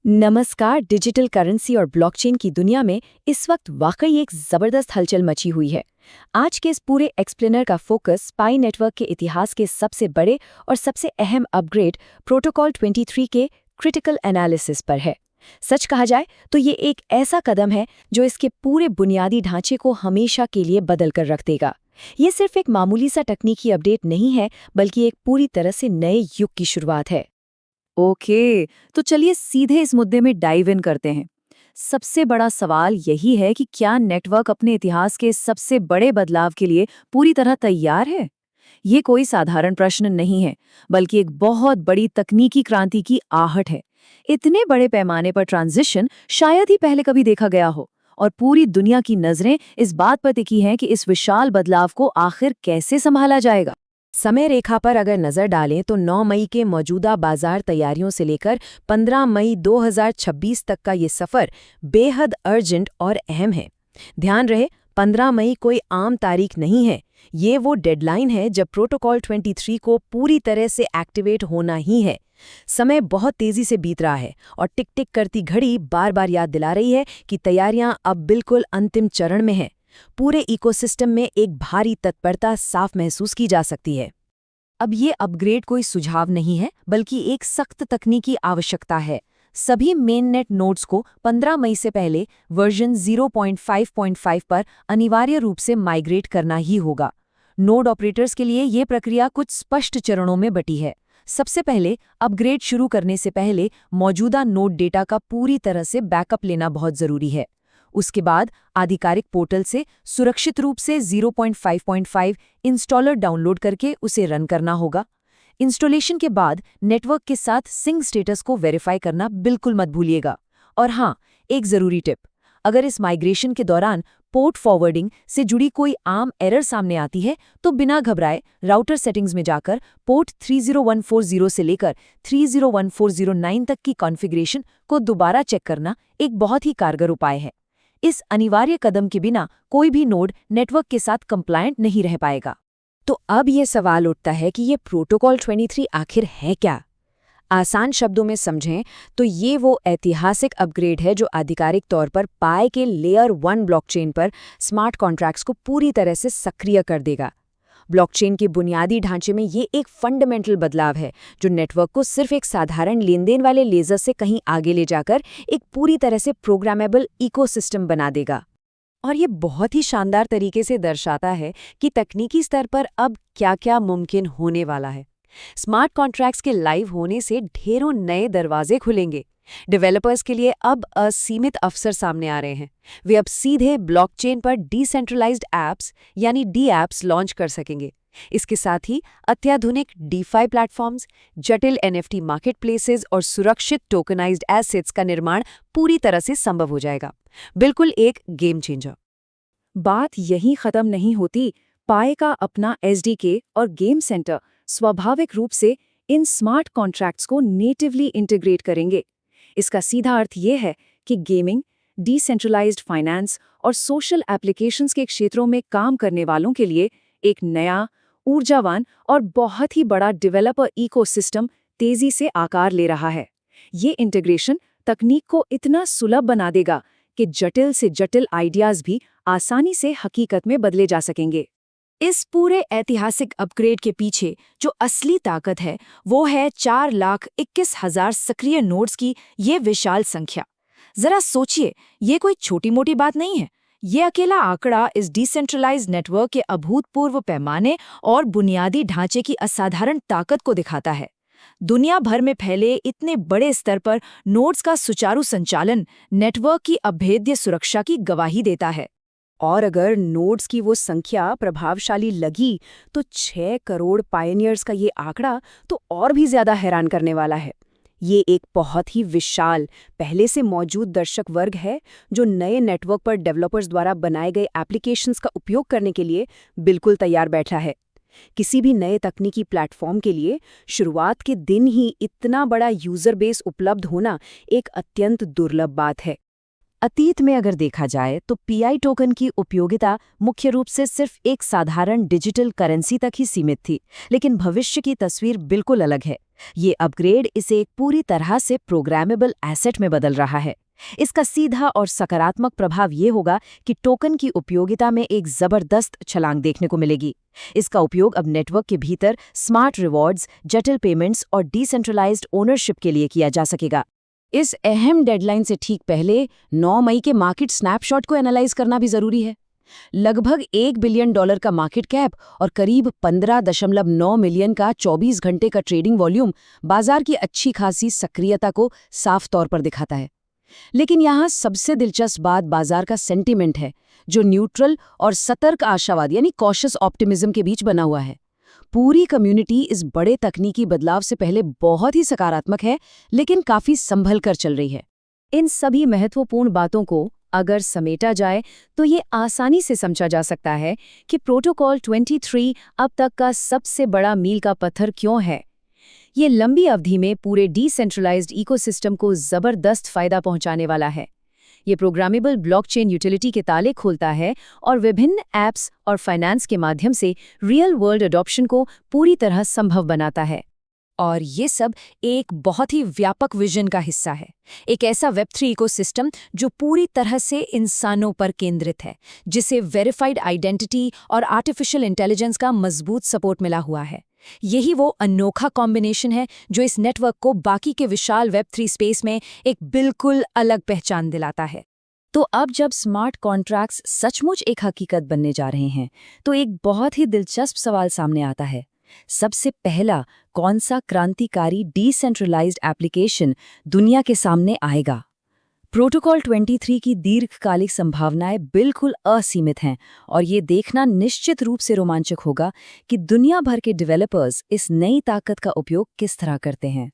नमस्कार। Digital currency और blockchain की दुनिया में इस वक्त वाकई एक जबरदस्त हलचल मची हुई है। आज के इस पूरे एक्सप्लेनर का फोकस पाई नेटवर्क के इतिहास के सबसे बड़े और सबसे अहम अपग्रेड प्रोटोकॉल 23 के क्रिटिकल एनालिसिस पर है। सच कहा जाए तो ये एक ऐसा कदम है जो इसके पूरे बुनियादी ढांचे को हमेशा के लिए बदल कर रख देगा। ये सिर्फ एक मामूली सा तकनीकी अपडेट नहीं है, बल्कि एक पूरी तरह से नए युग की शुरुआत है। ओके, तो चलिए सीधे इस मुद्दे में डाइव इन करते हैं। सबसे बड़ा सवाल यही है कि क्या नेटवर्क अपने इतिहास के सबसे बड़े बदलाव के लिए पूरी तरह तैयार है? ये कोई साधारण प्रश्न नहीं है, बल्कि एक बहुत बड़ी तकनीकी क्रांति की आहट है। इतने बड़े पैमाने पर ट्रांजिशन शायद ही पहले कभी देखा गया हो, और पूरी दुनिया की नजरें इस बात पर टिकी हैं कि इस विशाल बदलाव को आखिर कैसे संभाला जाएगा। समय रेखा पर अगर नजर डालें तो 9 मई के मौजूदा बाजार तैयारियों से लेकर 15 मई 2026 तक का ये सफर बेहद अर्जेंट और अहम है। ध्यान रहे, 15 मई कोई आम तारीख नहीं है। ये वो डेडलाइन है जब प्रोटोकॉल 23 को पूरी तरह से एक्टिवेट होना ही है। समय बहुत तेजी से बीत रहा है और टिक टिक करती घड़ी बार बार याद दिला रही है कि तैयारियां अब बिल्कुल अंतिम चरण में हैं। पूरे इकोसिस्टम में एक भारी तत्परता साफ महसूस की जा सकती है। अब ये अपग्रेड कोई सुझाव नहीं है, बल्कि एक सख्त तकनीकी आवश्यकता है। सभी मेननेट नोड्स को 15 मई से पहले वर्जन 0.5.5 पर अनिवार्य रूप से माइग्रेट करना ही होगा। नोड ऑपरेटर्स के लिए ये प्रक्रिया कुछ स्पष्ट चरणों में बटी है। सबसे पहले अपग्रेड शुरू करने से पहले मौजूदा नोड डेटा का पूरी तरह से बैकअप लेना बहुत जरूरी है। उसके बाद आधिकारिक पोर्टल से सुरक्षित रूप से 0.5.5 इंस्टॉलर डाउनलोड करके उसे रन करना होगा। इंस्टॉलेशन के बाद नेटवर्क के साथ सिंक स्टेटस को वेरीफाई करना बिल्कुल मत भूलिएगा। और हाँ, एक ज़रूरी टिप, अगर इस माइग्रेशन के दौरान पोर्ट फॉरवर्डिंग से जुड़ी कोई आम एरर सामने आती है तो बिना घबराए राउटर सेटिंग्स में जाकर पोर्ट 30140 से लेकर 301409 तक की कॉन्फ़िगरेशन को दोबारा चेक करना एक बहुत ही कारगर उपाय है। इस अनिवार्य कदम के बिना कोई भी नोड नेटवर्क के साथ कंप्लायंट नहीं रह पाएगा। तो अब ये सवाल उठता है कि ये प्रोटोकॉल 23 आखिर है क्या? आसान शब्दों में समझें तो ये वो ऐतिहासिक अपग्रेड है जो आधिकारिक तौर पर पाई के लेयर 1 ब्लॉकचेन पर स्मार्ट कॉन्ट्रैक्ट्स को पूरी तरह से सक्रिय कर देगा। ब्लॉकचेन के बुनियादी ढांचे में ये एक फंडामेंटल बदलाव है जो नेटवर्क को सिर्फ एक साधारण लेनदेन वाले लेजर से कहीं आगे ले जाकर एक पूरी तरह से प्रोग्रामेबल इकोसिस्टम बना देगा। और ये बहुत ही शानदार तरीके से दर्शाता है कि तकनीकी स्तर पर अब क्या-क्या मुमकिन होने वाला है। स्मार्ट कॉन्ट्रैक्ट्स के लाइव होने से ढेरों नए दरवाजे खुलेंगे। डेवलपर्स के लिए अब असीमित अवसर सामने आ रहे हैं। वे अब सीधे ब्लॉकचेन पर डिसेंट्रलाइज्ड ऐप्स यानी डी ऐप्स लॉन्च कर सकेंगे। इसके साथ ही अत्याधुनिक डीफाई प्लेटफॉर्म्स, जटिल एनएफटी मार्केटप्लेसेस और सुरक्षित टोकनाइज्ड एसेट्स का निर्माण पूरी तरह से संभव हो जाएगा। बिल्कुल एक गेम चेंजर। बात यहीं खत्म नहीं होती। पाई का अपना एसडीके और गेम सेंटर स्वाभाविक रूप से इन स्मार्ट कॉन्ट्रैक्ट्स को नेटिवली इंटीग्रेट करेंगे। इसका सीधा अर्थ ये है कि गेमिंग, डिसेंट्रलाइज्ड फाइनेंस और सोशल एप्लीकेशंस के क्षेत्रों में काम करने वालों के लिए एक नया, ऊर्जावान और बहुत ही बड़ा डेवलपर इकोसिस्टम तेजी से आकार ले रहा है। ये इंटीग्रेशन तकनीक को इतना सुलभ बना देगा कि जटिल से जटिल आइडियाज भी आसानी से हकीकत में बदले जा सकेंगे। इस पूरे ऐतिहासिक अपग्रेड के पीछे जो असली ताकत है वो है 4,21,000 सक्रिय नोड्स की ये विशाल संख्या। जरा सोचिए, ये कोई छोटी मोटी बात नहीं है। ये अकेला आंकड़ा इस डिसेंट्रलाइज्ड नेटवर्क के अभूतपूर्व पैमाने और बुनियादी ढांचे की असाधारण ताकत को दिखाता है। दुनिया भर में फैले इतने बड़े स्तर पर नोड्स का सुचारू संचालन नेटवर्क की अभेद्य सुरक्षा की गवाही देता है। और अगर नोड्स की वो संख्या प्रभावशाली लगी तो 6 करोड़ पायनियर्स का ये आंकड़ा तो और भी ज्यादा हैरान करने वाला है। ये एक बहुत ही विशाल, पहले से मौजूद दर्शक वर्ग है जो नए नेटवर्क पर डेवलपर्स द्वारा बनाए गए एप्लीकेशंस का उपयोग करने के लिए बिल्कुल तैयार बैठा है। किसी भी नए तकनीकी प्लेटफॉर्म के लिए शुरुआत के दिन ही इतना बड़ा यूजर बेस उपलब्ध होना एक अत्यंत दुर्लभ बात है। अतीत में अगर देखा जाए तो पीआई टोकन की उपयोगिता मुख्य रूप से सिर्फ एक साधारण डिजिटल करेंसी तक ही सीमित थी, लेकिन भविष्य की तस्वीर बिल्कुल अलग है। ये अपग्रेड इसे एक पूरी तरह से प्रोग्रामेबल एसेट में बदल रहा है। इसका सीधा और सकारात्मक प्रभाव ये होगा कि टोकन की उपयोगिता में एक जबरदस्त छलांग देखने को मिलेगी। इसका उपयोग अब नेटवर्क के भीतर स्मार्ट रिवॉर्ड्स, जटिल पेमेंट्स और डिसेंट्रलाइज्ड ओनरशिप के लिए किया जा सकेगा। इस अहम डेडलाइन से ठीक पहले 9 मई के मार्केट स्नैपशॉट को एनालाइज करना भी जरूरी है। लगभग $1 बिलियन का मार्केट कैप और करीब 15.9 मिलियन का 24 घंटे का ट्रेडिंग वॉल्यूम बाजार की अच्छी खासी सक्रियता को साफ तौर पर दिखाता है। लेकिन यहाँ सबसे दिलचस्प बात बाजार का सेंटीमेंट है, जो न्यूट्रल और सतर्क आशावाद यानी कॉशियस ऑप्टिमिज्म के बीच बना हुआ है। पूरी कम्युनिटी इस बड़े तकनीकी बदलाव से पहले बहुत ही सकारात्मक है, लेकिन काफी संभल कर चल रही है। इन सभी महत्वपूर्ण बातों को अगर समेटा जाए तो ये आसानी से समझा जा सकता है कि प्रोटोकॉल 23 अब तक का सबसे बड़ा मील का पत्थर क्यों है। ये लंबी अवधि में पूरे डिसेंट्रलाइज्ड इकोसिस्टम को जबरदस्त फायदा पहुंचाने वाला है। ये प्रोग्रामेबल ब्लॉकचेन यूटिलिटी के ताले खोलता है और विभिन्न ऐप्स और फाइनेंस के माध्यम से रियल वर्ल्ड अडॉप्शन को पूरी तरह संभव बनाता है। और ये सब एक बहुत ही व्यापक विजन का हिस्सा है, एक ऐसा वेब3 इकोसिस्टम जो पूरी तरह से इंसानों पर केंद्रित है, जिसे वेरीफाइड आइडेंटिटी और आर्टिफिशियल इंटेलिजेंस का मजबूत सपोर्ट मिला हुआ है। यही वो अनोखा कॉम्बिनेशन है जो इस नेटवर्क को बाकी के विशाल वेब3 स्पेस में एक बिल्कुल अलग पहचान दिलाता है। तो अब जब स्मार्ट कॉन्ट्रैक्ट्स सचमुच एक हकीकत बनने जा रहे हैं, तो एक बहुत ही दिलचस्प सवाल सामने आता है। सबसे पहला, कौन सा क्रांतिकारी डिसेंट्रलाइज्ड एप्लीकेशन दुनिया के सामने आएगा? प्रोटोकॉल 23 की दीर्घकालिक संभावनाएं बिल्कुल असीमित हैं और ये देखना निश्चित रूप से रोमांचक होगा कि दुनिया भर के डेवलपर्स इस नई ताकत का उपयोग किस तरह करते हैं।